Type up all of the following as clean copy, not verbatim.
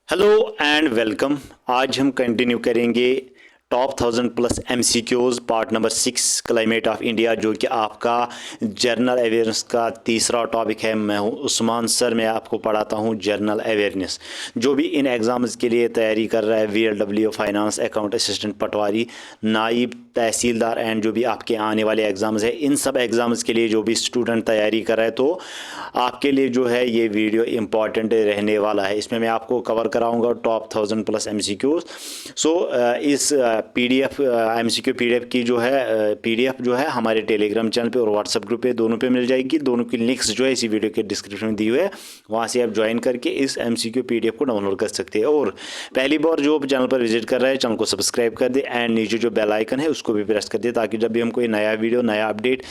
Hello and welcome. आज हम continue करेंगे top 1000+ MCQs part number 6 climate of India, जो कि आपका जनरल अवेयरनेस का तीसरा टॉपिक है। मैं हूं उस्मान सर, मैं आपको पढ़ाता हूं जनरल अवेयरनेस। जो भी इन एग्ज़ाम्स के लिए तैयारी कर रहा है, VLW फाइनेंस अकाउंट असिस्टेंट पटवारी, नायब तहसीलदार एंड जो भी आपके आने वाले एग्ज़ाम्स है, इन सब एग्ज़ाम्स के लिए जो भी स्टूडेंट तैयारी कर रहा है, तो आपके लिए जो है ये वीडियो इम्पॉर्टेंट रहने वाला है। इसमें मैं आपको कवर कराऊंगा टॉप 1000+ MCQs। इस PDF MCQ PDF की जो है PDF जो है हमारे टेलीग्राम चैनल पे और व्हाट्सएप ग्रुप पे, दोनों पे मिल जाएगी। दोनों की लिंक्स जो है इसी वीडियो के डिस्क्रिप्शन में दी हुई है, वहाँ से आप ज्वाइन करके इस MCQ PDF को डाउनलोड कर सकते हैं। और पहली बार जो चैनल पर विजिट कर रहे हैं, चैनल को सब्सक्राइब कर दे एंड नीचे जो बेल आइकन है उसको भी प्रेस कर दे, ताकि जब भी हम कोई नया वीडियो नया अपडेट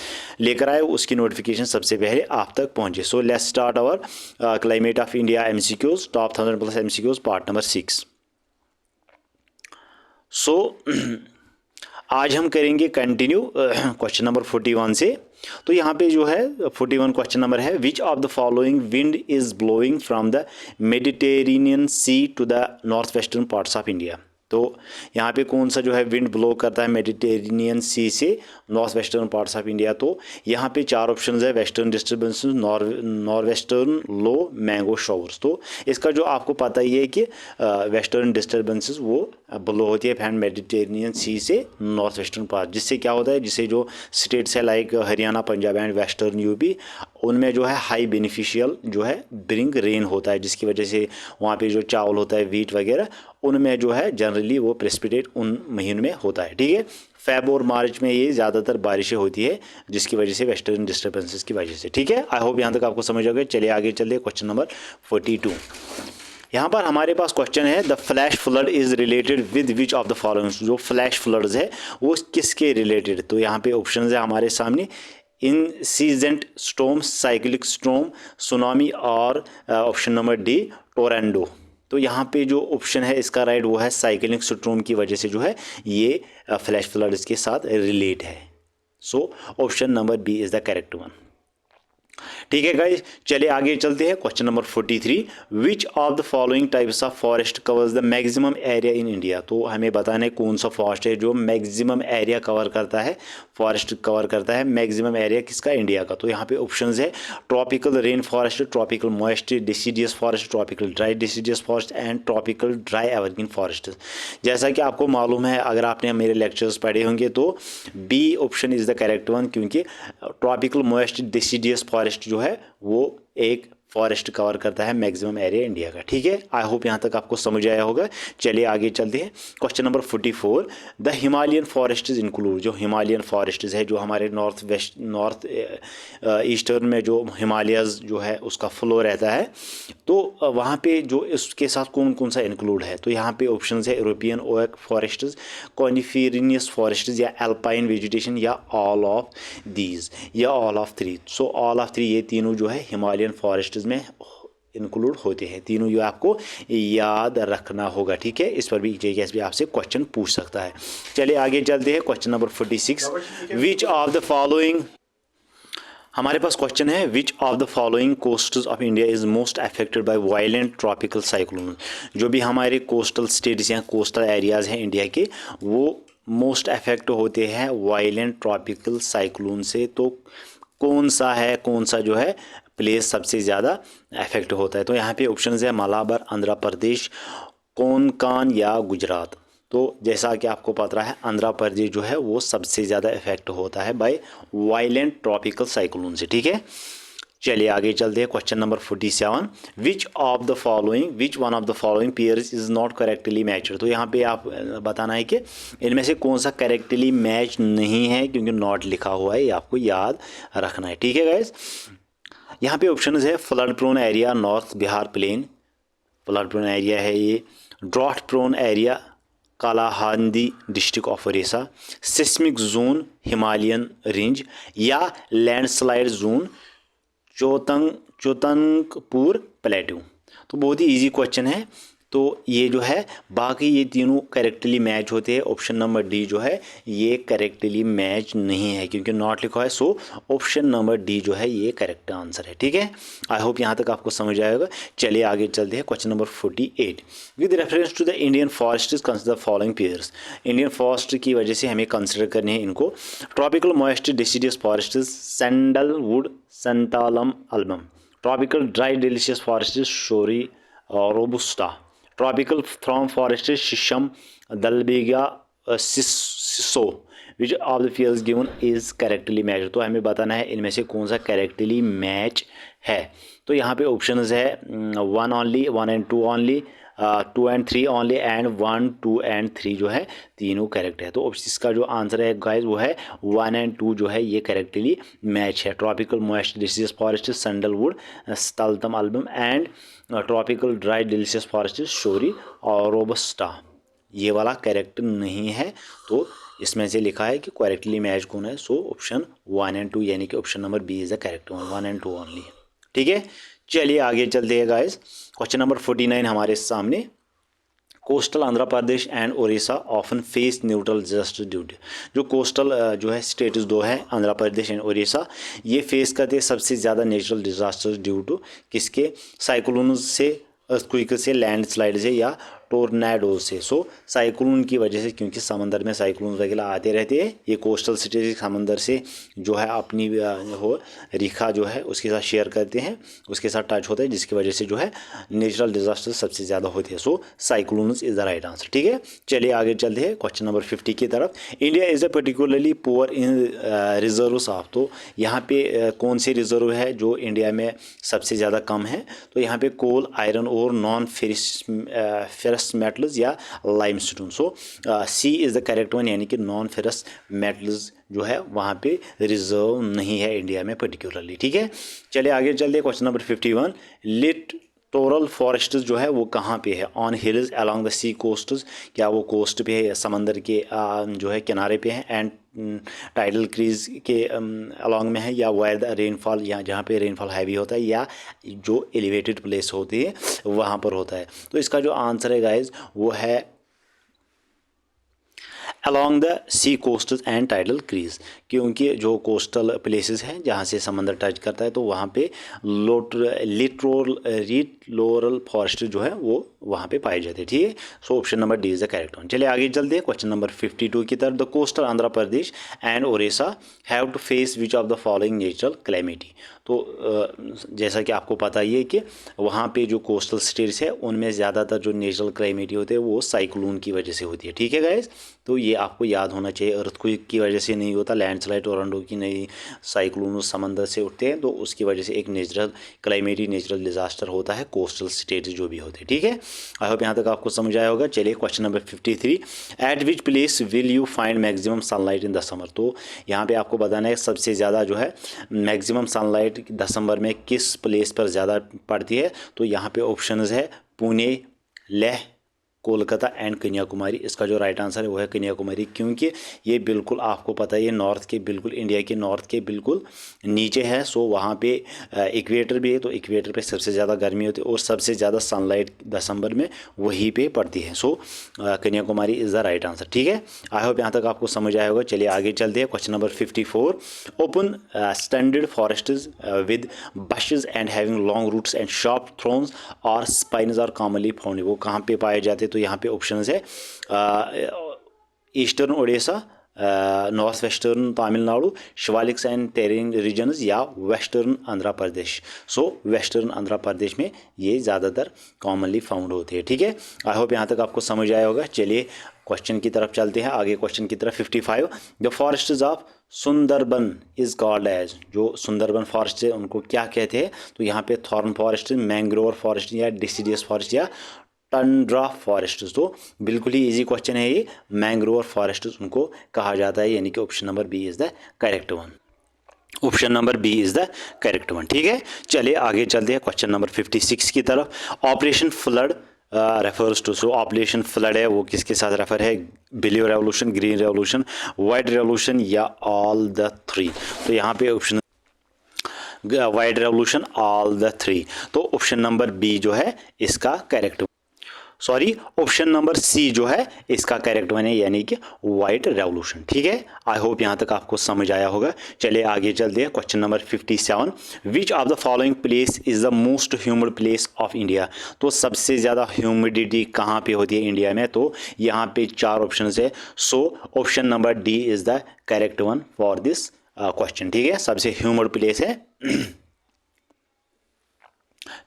लेकर आए उसकी नोटिफिकेशन सबसे पहले आप तक पहुँचे। So let's start our climate of India MCQs top 1000+ MCQs part number 6। आज हम करेंगे कंटिन्यू क्वेश्चन नंबर 41 से। तो यहाँ पे जो है 41 क्वेश्चन नंबर है, which of the following wind is blowing from the Mediterranean sea to the north western parts of India. तो यहाँ पे कौन सा जो है विंड ब्लो करता है मेडिटेरेनियन सी से north western parts of India. तो यहाँ पे 4 ऑप्शंस है, वेस्टर्न डिस्टर्बेंसेस, नॉर्थ वेस्टर्न लो, मैंगो शॉवर्स। तो इसका जो आपको पता ही है कि वेस्टर्न डिस्टर्बेंसेस वो ब्लो होती है फ्रॉम मेडिटेरेनियन सी से नॉर्थ वेस्टर्न पार्ट, जिससे क्या होता है, जिससे जो स्टेट्स है like Haryana, Punjab and western UP, उनमें जो है हाई बेनिफिशियल जो है ब्रिंग रेन होता है, जिसकी वजह से वहाँ पे जो चावल होता है, वीट वगैरह, उनमें जो है जनरली वो प्रेसिपिटेट उन महीनों में होता है। ठीक है, फेब और मार्च में ये ज़्यादातर बारिशें होती है, जिसकी वजह से वेस्टर्न डिस्टर्बेंसेस की वजह से। ठीक है, आई होप यहाँ तक आपको समझ आ गया। चलिए आगे चलते, क्वेश्चन नंबर 42। यहाँ पर हमारे पास क्वेश्चन है, the flash flood is related with which of the following. जो फ्लैश फ्लड्स है वो किसके रिलेटेड। तो यहाँ पे ऑप्शन है हमारे सामने, इंसीजेंट स्टॉर्म, साइक्लिक स्टॉर्म, सुनामी और ऑप्शन नंबर डी टोरंडो। तो यहाँ पे जो ऑप्शन है इसका राइट वो है साइक्लिक स्टॉर्म की वजह से जो है ये फ्लैश फ्लड्स के साथ रिलेट है। So option number B is the correct one. ठीक है गाइस, चलिए आगे चलते हैं। Question number 43, which of the following types of forest covers the maximum area in India. तो हमें बताना है कौन सा फॉरेस्ट है जो मैक्सिमम एरिया कवर करता है, फॉरेस्ट कवर करता है मैक्सिमम एरिया किसका, इंडिया का। तो यहाँ पे ऑप्शंस है, tropical rain forest, tropical moist deciduous forest, tropical dry deciduous forest and tropical dry evergreen forest. जैसा कि आपको मालूम है, अगर आपने मेरे लेक्चर्स पढ़े होंगे, तो B option is the correct one, क्योंकि ट्रॉपिकल मॉइस्ट डिसीडियस फॉरेस्ट जो है वो एक फॉरेस्ट कवर करता है मैक्सिमम एरिया इंडिया का। ठीक है, आई होप यहाँ तक आपको समझ आया होगा। चलिए आगे चलते हैं। Question number 44, the Himalayan forest include. जो हिमालयन फॉरेस्ट है, जो हमारे नॉर्थ ईस्टर्न में जो हिमालयस जो है उसका फ्लो रहता है, तो वहाँ पे जो इसके साथ कौन कौन सा इंक्लूड है। तो यहाँ पे ऑप्शन है, यूरोपियन ओक फॉरेस्ट्स, कॉनिफेरियस फॉरेस्ट्स, या एल्पाइन वेजिटेशन, या ऑल ऑफ दीज, या all of three. So all of three, ये तीनों जो है हिमालयन फॉरेस्ट्स में इंक्लूड होते हैं। तीनों जो आपको याद रखना होगा। ठीक है, इस पर भी JKS भी आपसे क्वेश्चन पूछ सकता है। चलिए आगे चलते हैं। Question number 46, which of the following, हमारे पास क्वेश्चन है, which of the following coasts of India is most affected by violent tropical cyclone. जो भी हमारे कोस्टल स्टेट्स या कोस्टल एरियाज हैं इंडिया के, वो मोस्ट अफेक्ट होते हैं वायलेंट ट्रॉपिकल साइक्लोन से। तो कौन सा है, कौन सा जो है प्लेस सबसे ज़्यादा अफेक्ट होता है। तो यहाँ पे ऑप्शन है, मालाबार, आंध्र प्रदेश, कोंकण या गुजरात। तो जैसा कि आपको पता है, आंध्र प्रदेश जो है वो सबसे ज़्यादा इफेक्ट होता है बाय वायलेंट ट्रॉपिकल साइक्लोन से। ठीक है, चलिए आगे चलते हैं। Question number 47, which one of the following pairs is not correctly matched. तो यहाँ पे आप बताना है कि इनमें से कौन सा करेक्टली मैच नहीं है, क्योंकि नॉट लिखा हुआ है, ये आपको याद रखना है। ठीक है गाइस, यहाँ पे ऑप्शन है, flood prone area north Bihar plain, flood prone area है ये। Drought prone area Kalahandi district of Odisha, seismic zone Himalayan range, या लैंडस्लाइड जोन चोतंगपुर प्लेटू। तो बहुत ही इजी क्वेश्चन है। तो ये जो है बाकी ये तीनों करेक्टली मैच होते हैं। ऑप्शन नंबर डी जो है ये करेक्टली मैच नहीं है क्योंकि नॉट लिखा है। सो ऑप्शन नंबर डी जो है ये करेक्ट आंसर है। ठीक है, आई होप यहाँ तक आपको समझ आएगा। चलिए आगे चलते हैं। Question number 48, with reference to the Indian forest consider following pairs. Indian forest की वजह से हमें कंसिडर करने हैं इनको। Tropical moist deciduous forest sandalwood santalum album. Tropical dry deciduous forest shorea robusta. Tropical thorn forest shisham dalbergia sissoo. Which of the pairs given is correctly match. तो हमें बताना है इनमें से कौन सा करेक्टली मैच है। तो यहाँ पे ऑप्शंस है 1 only, 1 and 2 only, 2 and 3 only and 1, 2 and 3 जो है तीनों करेक्ट है। तो इसका जो आंसर है गाइस वो है 1 and 2 जो है ये करेक्टली मैच है। Tropical moist deciduous forest sandalwood santalum album and tropical dry deciduous forest shorea और रोबस्टा ये वाला करेक्ट नहीं है। तो इसमें से लिखा है कि करेक्टली मैच कौन है। सो ऑप्शन 1 and 2 यानी कि option number B is the correct one, 1 and 2 only. ठीक है, चलिए आगे चलते हैं गाइस। क्वेश्चन नंबर 49 हमारे सामने। Coastal Andhra Pradesh and Odisha often face neutral disaster duty. जो कोस्टल जो है स्टेट्स दो है आंध्र प्रदेश एंड ओडिशा, ये फेस करते हैं सबसे ज़्यादा नेचुरल डिजास्टर ड्यू टू किसके? साइक्लोन से, अर्थक्वेक से, लैंडस्लाइड से या टोर्नाडो से। सो साइक्लोन की वजह से, क्योंकि समंदर में साइक्लोन वगैरह आते रहते हैं, ये कोस्टल सिटीज समंदर से जो है अपनी हो रेखा जो है उसके साथ शेयर करते हैं, उसके साथ टच होता है, जिसकी वजह से जो है नेचुरल डिजास्टर सबसे ज़्यादा होते हैं। So cyclones is the right answer. ठीक है, चलिए आगे चलते हैं क्वेश्चन नंबर 50 की तरफ। India is a particularly poor in reserves of. तो यहाँ पे कौन से रिजर्व है जो इंडिया में सबसे ज़्यादा कम है? तो यहाँ पे कोल, आयरन और नॉन फेरस मेटल्स या limestone. So C is the correct one, यानी कि नॉन फेरस मेटल्स जो है वहाँ पे रिजर्व नहीं है इंडिया में पर्टिकुलरली। ठीक है, चलिए आगे चलते हैं क्वेश्चन नंबर 51। लिटोरल फॉरेस्ट जो है वो कहाँ पे है? On hills, along the sea coasts, क्या वो कोस्ट पे है, समंदर के जो है किनारे पे है, एंड टाइडल क्रीज के अलॉन्ग में है, या वायर द रेनफॉल, या जहाँ पे रेनफॉल हैवी होता है, या जो एलिवेटेड प्लेस होती है वहाँ पर होता है। तो इसका जो आंसर है गाइज वो है along the sea coastal and tidal creeks, क्योंकि जो कोस्टल प्लेसेस हैं जहाँ से समंदर टच करता है तो वहाँ पे लिटोरल फॉरेस्ट जो है वो वहाँ पे पाए जाते हैं। ठीक है, so option number D is the correct one. चलिए आगे चलते हैं क्वेश्चन नंबर 52 की तरफ। The coastal Andhra Pradesh and Odisha have to face which of the following natural calamity. तो जैसा कि आपको पता ही है कि वहाँ पे जो कोस्टल स्टेट्स है उनमें ज़्यादातर जो नेचुरल कैलेमिटी होते हैं वो साइक्लोन की वजह से होती है। ठीक है गाइज, तो ये आपको याद होना चाहिए। अर्थक्वेक की वजह से नहीं होता, लैंडस्लाइड टोरंटो की नहीं, साइक्लोन समंदर से उठते हैं तो उसकी वजह से एक नेचुरल क्लाइमेटी नेचुरल डिजास्टर होता है कोस्टल स्टेट्स जो भी होते हैं। ठीक है, आई होप यहाँ तक आपको समझ आया होगा। चलिए question number 53। Eight which place will you find maximum sunlight in the summer. तो यहाँ पे आपको बताना है सबसे ज़्यादा जो है मैक्सिमम सनलाइट दिसंबर में किस प्लेस पर ज़्यादा पड़ती है। तो यहाँ पे ऑप्शंस है पुणे, लेह, कोलकाता एंड कन्याकुमारी। इसका जो राइट आंसर है वो है कन्याकुमारी, क्योंकि ये बिल्कुल आपको पता है ये नॉर्थ के बिल्कुल, इंडिया के नॉर्थ के बिल्कुल नीचे है। सो वहाँ पे इक्वेटर भी है, तो इक्वेटर पे सबसे ज़्यादा गर्मी होती है और सबसे ज़्यादा सनलाइट दिसंबर में वहीं पे पड़ती है। So Kanyakumari is the right answer. ठीक है, आई होप यहाँ तक आपको समझ आया होगा। चलिए आगे चलते हैं question number 54। Open standard forest with bushes and having long roots and sharp thorns or spines are commonly found. वो कहाँ पे पाए जाते हैं? तो यहाँ पे ऑप्शन है eastern Odisha, north western Tamil Nadu, Shivaliks and terrain regions, या western Andhra Pradesh. So western Andhra Pradesh में ये ज़्यादातर कॉमनली फाउंड होते हैं। ठीक है, आई होप यहाँ तक आपको समझ आया होगा। चलिए क्वेश्चन की तरफ चलते हैं, आगे क्वेश्चन की तरफ। 55। The forests of Sundarban is called as. जो सुंदरबन फॉरेस्ट है उनको क्या कहते हैं? तो यहाँ पे थॉर्न फॉरेस्ट, मैंग्रोव फॉरेस्ट, या डिसीडियस फॉरेस्ट, या टंड्रा फॉरेस्ट। तो बिल्कुल ही इजी क्वेश्चन है ये, मैंग्रोव फॉरेस्ट उनको कहा जाता है, यानी कि option number B is the correct one. Option number B is the correct one. ठीक है, चलिए आगे चलते हैं क्वेश्चन नंबर 56 की तरफ। Operation flood refers to. So operation flood है वो किसके साथ रेफर है? Blue revolution, green revolution, white revolution, या ऑल द थ्री। तो यहाँ पे option white revolution, all the three. तो ऑप्शन नंबर बी जो है इसका correct. Sorry, option number C जो है इसका करेक्ट वन है, यानी कि व्हाइट रेवोल्यूशन। ठीक है, आई होप यहाँ तक आपको समझ आया होगा। चलिए आगे चलते हैं। Question number 57, which of the following place is the most humid place of India. तो सबसे ज़्यादा ह्यूमिडिटी कहाँ पे होती है इंडिया में? तो यहाँ पे 4 ऑप्शन है, so option number D is the correct one for this question. ठीक है, सबसे ह्यूमिड प्लेस है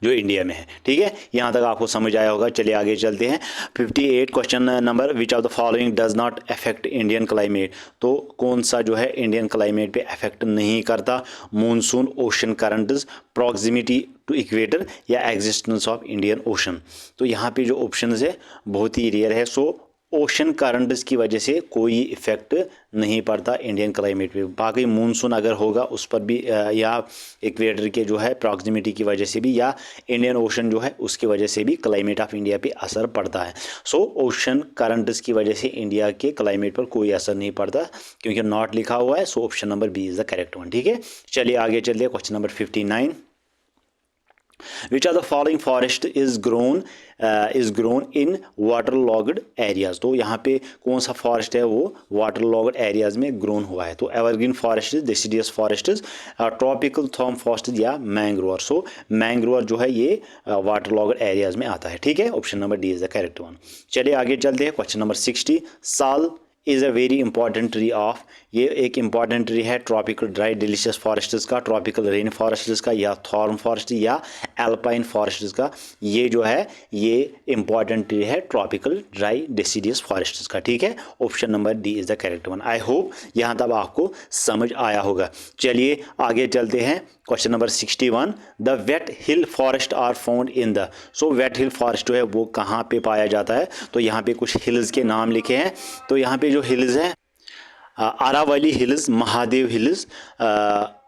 जो इंडिया में है। ठीक है, यहाँ तक आपको समझ आया होगा। चलिए आगे चलते हैं। 58 question number, which of the following does not affect Indian climate. तो कौन सा जो है इंडियन क्लाइमेट पे अफेक्ट नहीं करता? Monsoon, ocean currents, proximity to equator या एग्जिस्टेंस ऑफ इंडियन ओशन। तो यहाँ पे जो ऑप्शन है बहुत ही रेयर है। सो ओशन करंट्स की वजह से कोई इफेक्ट नहीं पड़ता इंडियन क्लाइमेट पे। बाकी मूनसून अगर होगा उस पर भी या इक्वेटर के जो है प्रॉक्सिमिटी की वजह से भी या इंडियन ओशन जो है उसकी वजह से भी क्लाइमेट ऑफ इंडिया पे असर पड़ता है। सो ओशन करंट्स की वजह से इंडिया के क्लाइमेट पर कोई असर नहीं पड़ता क्योंकि नॉट लिखा हुआ है। So option number B is the correct one. ठीक है, चलिए आगे चलिए। Question number 59, which of the following forest is grown in waterlogged areas। तो यहाँ पे कौन सा फॉरेस्ट है वो waterlogged areas में ग्रोन हुआ है? तो evergreen forest, deciduous forest, tropical theorem forest या मैंग्रोवर। सो मैंग्रोवर जो है ये waterlogged areas में आता है। ठीक है, option number D is the correct one. चलिए आगे चलते हैं। क्वेश्चन नंबर 60, साल is a very important tree of. ये एक इंपॉर्टेंट ट्री है ट्रॉपिकल ड्राई डिलीशियस फॉरेस्ट्स का, ट्रॉपिकल रेन फॉरेस्ट्स का, या थॉर्म फॉरेस्ट या एल्पाइन फॉरेस्ट्स का। ये जो है ये इंपॉर्टेंट ट्री है ट्रॉपिकल ड्राई डिसीडियस फॉरेस्ट्स का। ठीक है, option number D is the correct one. I hope यहाँ तक आपको समझ आया होगा। चलिए आगे चलते हैं। Question number 61, the wet hill forest are found in the. So wet hill forest जो है वो कहाँ पे पाया जाता है? तो यहाँ पे कुछ हिल्स के नाम लिखे हैं। तो यहाँ पे जो हिल्स हैं Aravali hills, Mahadev hills,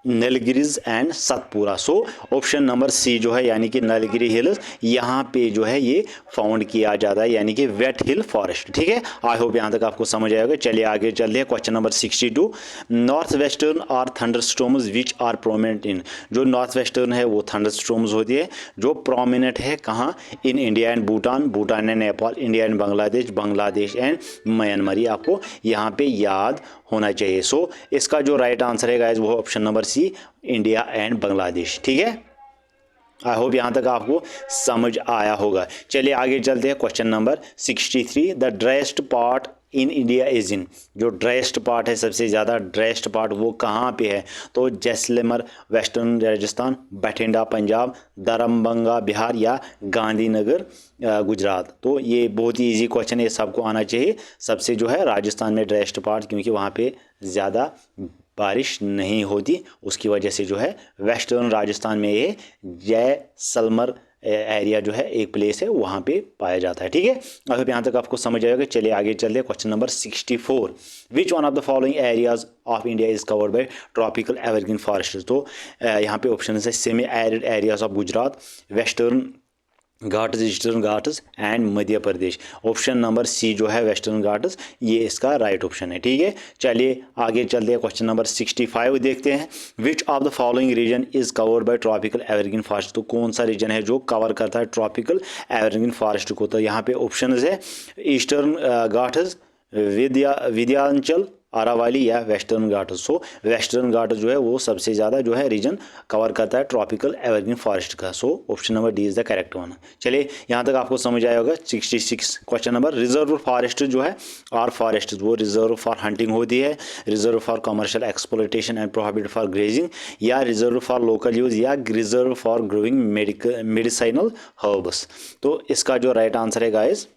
Nilgiris and Satpura. So option number C जो है यानी कि नीलगिरी हिल्स, यहाँ पे जो है ये फाउंड किया जाता है, यानी कि वेट हिल फॉरेस्ट। ठीक है, आई होप यहाँ तक आपको समझ आएगा। चलिए आगे चलते हैं। Question number 62, north western are thunderstorms which are prominent in. जो नॉर्थ वेस्टर्न है वो थंडरस्टॉर्म्स होती है जो प्रोमिनेंट है कहाँ? In India and Bhutan, Bhutan and Nepal, India and Bangladesh, Bangladesh and Myanmar. ये आपको यहाँ पे याद होना चाहिए। सो इसका जो राइट आंसर है गाइस वो option number C, India and Bangladesh. ठीक है, आई होप यहाँ तक आपको समझ आया होगा। चलिए आगे चलते हैं। Question number 63, the driest part in India is in. जो ड्राइएस्ट पार्ट है, सबसे ज़्यादा ड्राइएस्ट पार्ट वो कहाँ पे है? तो जैसलमेर वेस्टर्न राजस्थान, बठिंडा पंजाब, दरभंगा बिहार या गांधीनगर गुजरात। तो ये बहुत ही इजी क्वेश्चन है, ये सबको आना चाहिए। सबसे जो है राजस्थान में ड्राइएस्ट पार्ट, क्योंकि वहाँ पे ज़्यादा बारिश नहीं होती, उसकी वजह से जो है वेस्टर्न राजस्थान में ये जैसलमेर एरिया जो है एक प्लेस है वहाँ पे पाया जाता है। ठीक है, अब यहाँ तक आपको समझ आएगा। चलिए आगे चलते हैं। Question number 64, which one of the following areas of India is covered by tropical evergreen forest. तो यहाँ पे ऑप्शन है semi arid areas of Gujarat, Western Ghats, Eastern Ghats and Madhya Pradesh. Option number C जो है वेस्टर्न घाट्स, ये इसका राइट ऑप्शन है। ठीक है, चलिए आगे चलते हैं। क्वेश्चन नंबर 65 देखते हैं। Which of the following region is covered by tropical evergreen forest. तो कौन सा रीजन है जो कवर करता है ट्रॉपिकल एवरग्रीन फॉरेस्ट को? तो यहाँ पे ऑप्शन है ईस्टर्न घाट्स, विंध्याचल, अरावली या वेस्टर्न घाट्स। सो वेस्टर्न घाट्स जो है वो सबसे ज़्यादा जो है रीजन कवर करता है ट्रॉपिकल एवरग्रीन फॉरेस्ट का। सो option number D is the correct one. चलिए यहाँ तक आपको समझ आया होगा। 66 क्वेश्चन नंबर, रिजर्व फॉरेस्ट जो है आर फॉरेस्ट, वो रिजर्व फॉर हंटिंग होती है, reserve for commercial exploitation and prohibited for grazing, या रिजर्व फॉर लोकल यूज, या reserve for growing medicinal herbs. तो इसका जो राइट आंसर है गाइस,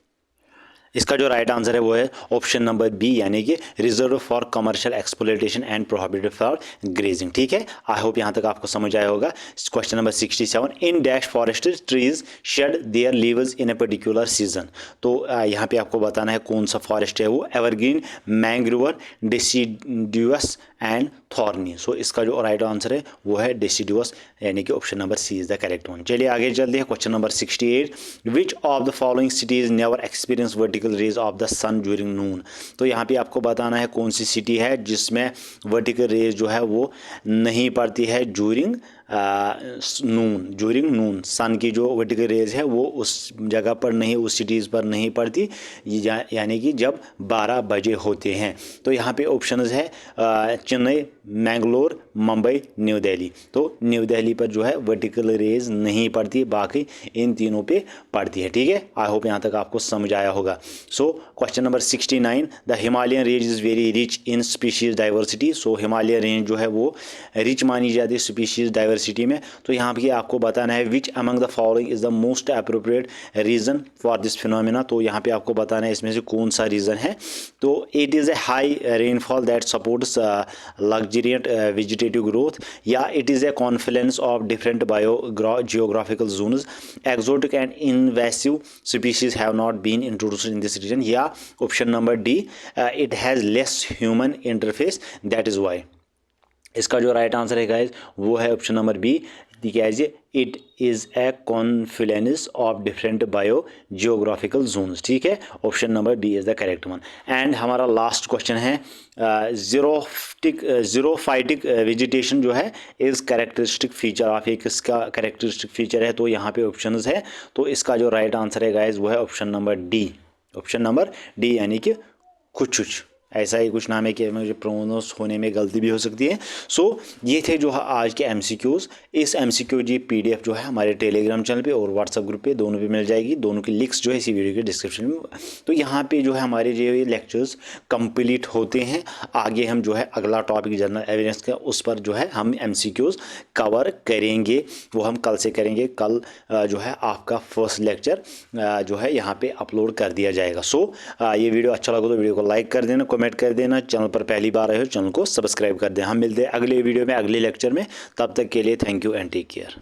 इसका जो राइट आंसर है वो है ऑप्शन नंबर बी, यानी कि reserve for commercial exploitation and prohibited for grazing. ठीक है, आई होप यहाँ तक आपको समझ आया होगा। Question number 67, in dash forest trees shade there leaves in a particular season. तो यहाँ पे आपको बताना है कौन सा फॉरेस्ट है वो, एवरग्रीन, मैंग्रोवर, डेसिडुअस एंड थॉर्नी। सो इसका जो राइट आंसर है वो है डेसिडुअस, यानी कि option number C is the correct one. चलिए आगे चलते हैं। Question number 68, which of the following cities never experience vertical rays of the sun during noon. तो यहाँ पे आपको बताना है कौन सी सिटी है जिसमें वर्टिकल रेज जो है वो नहीं पड़ती है ड्यूरिंग नून, ड्यूरिंग नून सन की जो वर्टिकल रेज है वो उस जगह पर नहीं, उस सिटीज़ पर नहीं पड़ती, यानी कि जब 12 बजे होते हैं। तो यहाँ पे ऑप्शंस है चेन्नई, मैंगलोर, मुंबई, न्यू दिल्ली। तो न्यू दिल्ली पर जो है वर्टिकल रेज नहीं पड़ती, बाकी इन तीनों पे पड़ती है। ठीक है, आई होप यहाँ तक आपको समझ आया होगा। So question number 69, the Himalayan range is very rich in species diversity. So Himalaya range जो है वो रिच मानी जाती है स्पीशीज़ डाइवर्सिटी में। तो यहाँ पे आपको बताना है which among the following is the most appropriate reason for this phenomena. तो यहाँ पे आपको बताना है इसमें से कौन सा रीज़न है। तो it is a high rainfall that supports luxuriant vegetative growth, या it is a confluence of different geographical zones, exotic and invasive species have not been introduced in this region, या option number D it has less human interface that is why. इसका जो right answer है guys वो है option number B, तिकाज़ि it is a confluence of different biogeographical zones. ठीक है, option number B is the correct one. And हमारा last question है जीरोफाइटिक वेजिटेशन जो है इज़ कैरेक्टरिस्टिक फीचर ऑफ, एक इसका कैरेक्टरिस्टिक फीचर है। तो यहाँ पे ऑप्शंस है, तो इसका जो राइट आंसर है गाइज वो है option number D, option number D, यानी कि कुछ ऐसा ही कुछ नाम है कि मुझे प्रोनाउंस होने में गलती भी हो सकती है। सो ये थे जो आज के MCQs। इस MCQ जी PDF जो है हमारे टेलीग्राम चैनल पे और व्हाट्सअप ग्रुप पे दोनों पे मिल जाएगी। दोनों की लिंक्स जो है इसी वीडियो के डिस्क्रिप्शन में। तो यहाँ पे जो है हमारे जो लेक्चर्स कंप्लीट होते हैं। आगे हम जो है अगला टॉपिक जनरल अवेयरनेस का, उस पर जो है हम MCQs कवर करेंगे, वो हम कल से करेंगे। कल जो है आपका फर्स्ट लेक्चर जो है यहाँ पे अपलोड कर दिया जाएगा। सो ये वीडियो अच्छा लगा तो वीडियो को लाइक कर देना, कमेंट कर देना, चैनल पर पहली बार आए हो चैनल को सब्सक्राइब कर दें। हम मिलते हैं अगले वीडियो में, अगले लेक्चर में। तब तक के लिए thank you and take care.